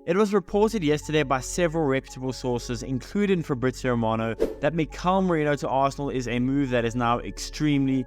It was reported yesterday by several reputable sources, including Fabrizio Romano, that Mikel Merino to Arsenal is a move that is now extremely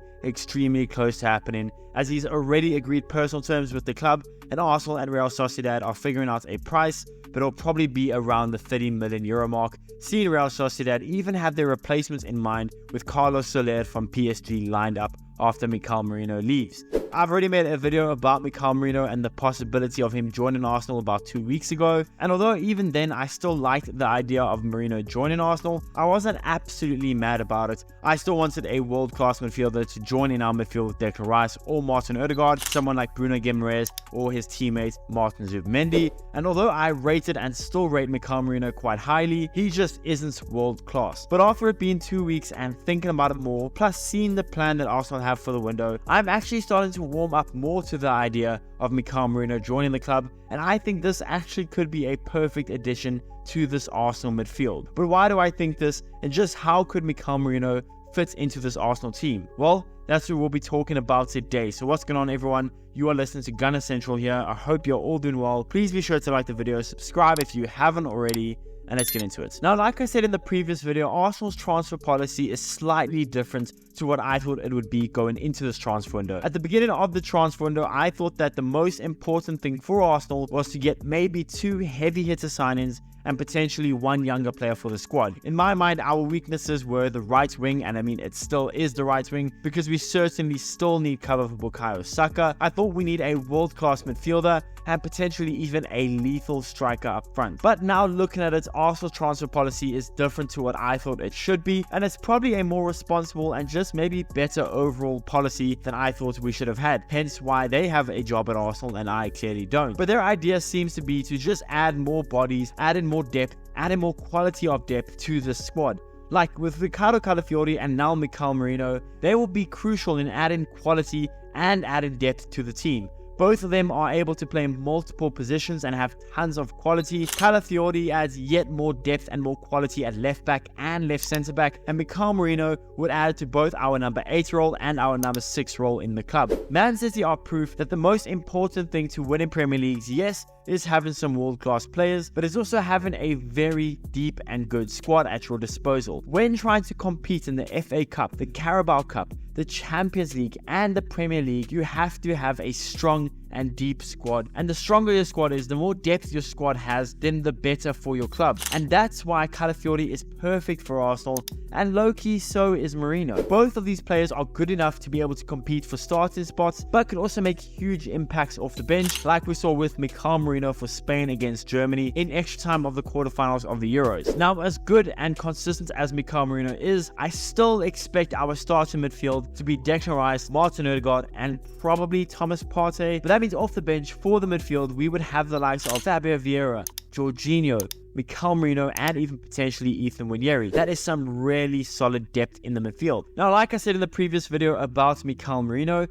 close to happening, as he's already agreed personal terms with the club, and Arsenal and Real Sociedad are figuring out a price, but it'll probably be around the €30 million mark, seeing Real Sociedad even have their replacements in mind, with Carlos Soler from PSG lined up after Mikel Merino leaves. I've already made a video about Mikel Merino and the possibility of him joining Arsenal about 2 weeks ago, and although even then I still liked the idea of Merino joining Arsenal, I wasn't absolutely mad about it. I still wanted a world-class midfielder to join in our midfield with Declan Rice or Martin Odegaard, someone like Bruno Guimaraes or his teammate Martin Zubimendi, and although I rated and still rate Mikel Merino quite highly, he just isn't world-class. But after it being 2 weeks and thinking about it more, plus seeing the plan that Arsenal have for the window, I'm actually starting to warm up more to the idea of Mikel Merino joining the club, and I think this actually could be a perfect addition to this Arsenal midfield. But why do I think this, and just how could Mikel Merino fit into this Arsenal team? Well, that's what we'll be talking about today. So what's going on, everyone? You are listening to Gunner Central here. I hope you're all doing well. Please be sure to like the video, subscribe if you haven't already, and let's get into it. Now, like I said in the previous video, Arsenal's transfer policy is slightly different to what I thought it would be going into this transfer window. At the beginning of the transfer window, I thought that the most important thing for Arsenal was to get maybe 2 heavy hitter signings and potentially 1 younger player for the squad. In my mind, our weaknesses were the right wing, and I mean it still is the right wing, because we certainly still need cover for Bukayo Saka. I thought we need a world-class midfielder and potentially even a lethal striker up front. But now looking at it, Arsenal's transfer policy is different to what I thought it should be, and it's probably a more responsible and just maybe better overall policy than I thought we should have had. Hence why they have a job at Arsenal and I clearly don't. But their idea seems to be to just add more bodies, add in more depth, add in more quality of depth to the squad. Like with Ricardo Calafiori and now Mikel Merino, they will be crucial in adding quality and adding depth to the team. Both of them are able to play in multiple positions and have tons of quality. Calafiori adds yet more depth and more quality at left back and left centre back, and Mikel Merino would add to both our number 8 role and our number 6 role in the club. Man City are proof that the most important thing to winning Premier Leagues, yes, is having some world-class players, but it's also having a very deep and good squad at your disposal. When trying to compete in the FA Cup, the Carabao Cup, the Champions League and the Premier League, you have to have a strong and deep squad, and the stronger your squad is, the more depth your squad has, then the better for your club. And that's why Calafiori is perfect for Arsenal, and low-key so is Merino. Both of these players are good enough to be able to compete for starting spots, but can also make huge impacts off the bench, like we saw with Mikel Merino for Spain against Germany in extra time of the quarterfinals of the Euros. Now, as good and consistent as Mikel Merino is, I still expect our starting midfield to be Declan Rice, Martin Odegaard, and probably Thomas Partey. But that means off the bench for the midfield, we would have the likes of Fabio Vieira, Jorginho, Mikel Merino, and even potentially Ethan Nwaneri. That is some really solid depth in the midfield. Now, like I said in the previous video about Mikel Merino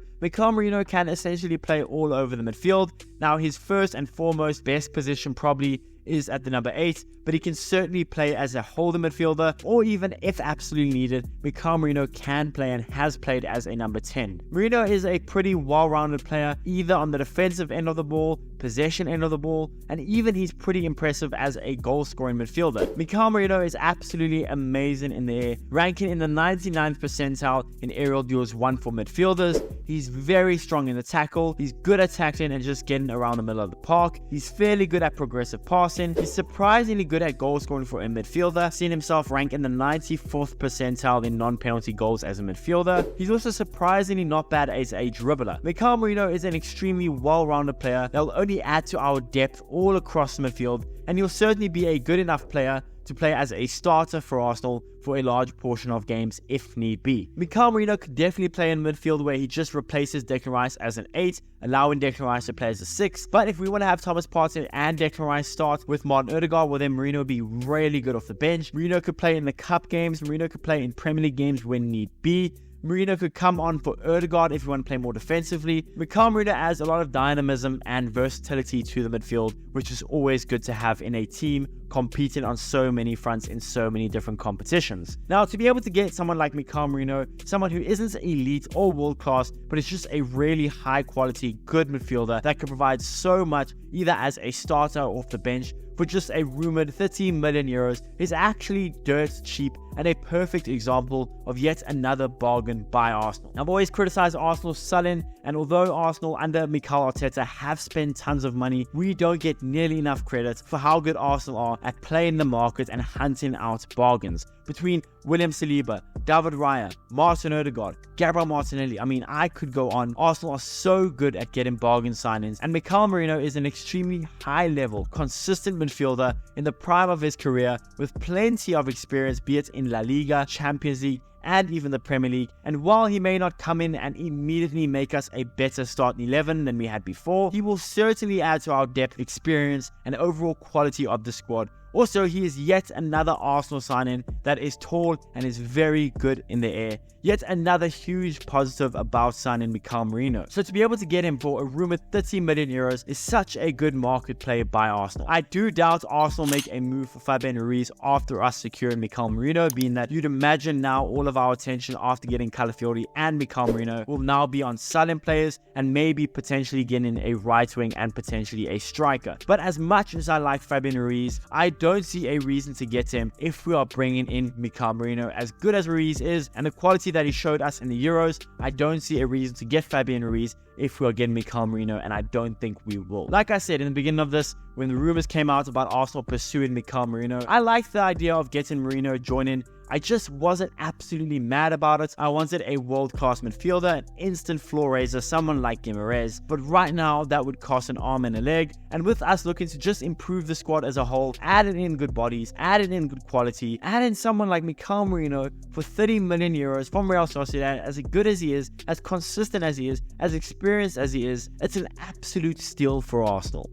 can essentially play all over the midfield. Now, his first and foremost best position probably is at the number 8, but he can certainly play as a holding midfielder, or even if absolutely needed, Mikel Merino can play and has played as a number 10. Merino is a pretty well-rounded player, either on the defensive end of the ball, possession end of the ball, and even he's pretty impressive as a goal-scoring midfielder. Mikel Merino is absolutely amazing in the air, ranking in the 99th percentile in aerial duels won for midfielders. He's very strong in the tackle, he's good at tackling and just getting around the middle of the park. He's fairly good at progressive passing, he's surprisingly good at goal scoring for a midfielder, seeing himself rank in the 94th percentile in non-penalty goals as a midfielder. He's also surprisingly not bad as a dribbler. Mikel Merino is an extremely well-rounded player that will only add to our depth all across the midfield, and he'll certainly be a good enough player to play as a starter for Arsenal for a large portion of games if need be. Mikel Merino could definitely play in midfield where he just replaces Declan Rice as an 8, allowing Declan Rice to play as a 6. But if we want to have Thomas Partey and Declan Rice start with Martin Odegaard, well then Merino would be really good off the bench. Merino could play in the cup games, Merino could play in Premier League games when need be. Merino could come on for Ødegaard if you want to play more defensively. Mikel Merino adds a lot of dynamism and versatility to the midfield, which is always good to have in a team competing on so many fronts in so many different competitions. Now, to be able to get someone like Mikel Merino, someone who isn't elite or world class, but is just a really high quality, good midfielder that can provide so much either as a starter or off the bench, for just a rumored 30 million euros is actually dirt cheap and a perfect example of yet another bargain by Arsenal. I've always criticized Arsenal's selling, and although Arsenal under Mikel Arteta have spent tons of money, we don't get nearly enough credit for how good Arsenal are at playing the market and hunting out bargains. Between William Saliba, David Raya, Martin Ødegaard, Gabriel Martinelli, I mean, I could go on. Arsenal are so good at getting bargain signings, and Mikel Merino is an extremely high-level, consistent midfielder in the prime of his career with plenty of experience, be it in La Liga, Champions League, and even the Premier League. And while he may not come in and immediately make us a better starting 11 than we had before, he will certainly add to our depth, experience, and overall quality of the squad. Also, he is yet another Arsenal signing that is tall and is very good in the air. Yet another huge positive about signing Mikel Merino. So to be able to get him for a rumored 30 million euros is such a good market play by Arsenal. I do doubt Arsenal make a move for Fabian Ruiz after us securing Mikel Merino, being that you'd imagine now all of our attention after getting Calafiori and Mikel Merino will now be on selling players and maybe potentially getting a right wing and potentially a striker. But as much as I like Fabian Ruiz, I don't see a reason to get him if we are bringing in Mikel Merino. As good as Ruiz is and the quality that he showed us in the Euros, I don't see a reason to get Fabian Ruiz if we are getting Mikel Merino, and I don't think we will. Like I said in the beginning of this, when the rumors came out about Arsenal pursuing Mikel Merino, I liked the idea of getting Merino joining. I just wasn't absolutely mad about it. I wanted a world-class midfielder, an instant floor raiser, someone like Guimaraes, but right now that would cost an arm and a leg. And with us looking to just improve the squad as a whole, adding in good bodies, adding in good quality, adding someone like Mikel Merino for 30 million euros from Real Sociedad, as good as he is, as consistent as he is, as experienced as he is, it's an absolute steal for Arsenal.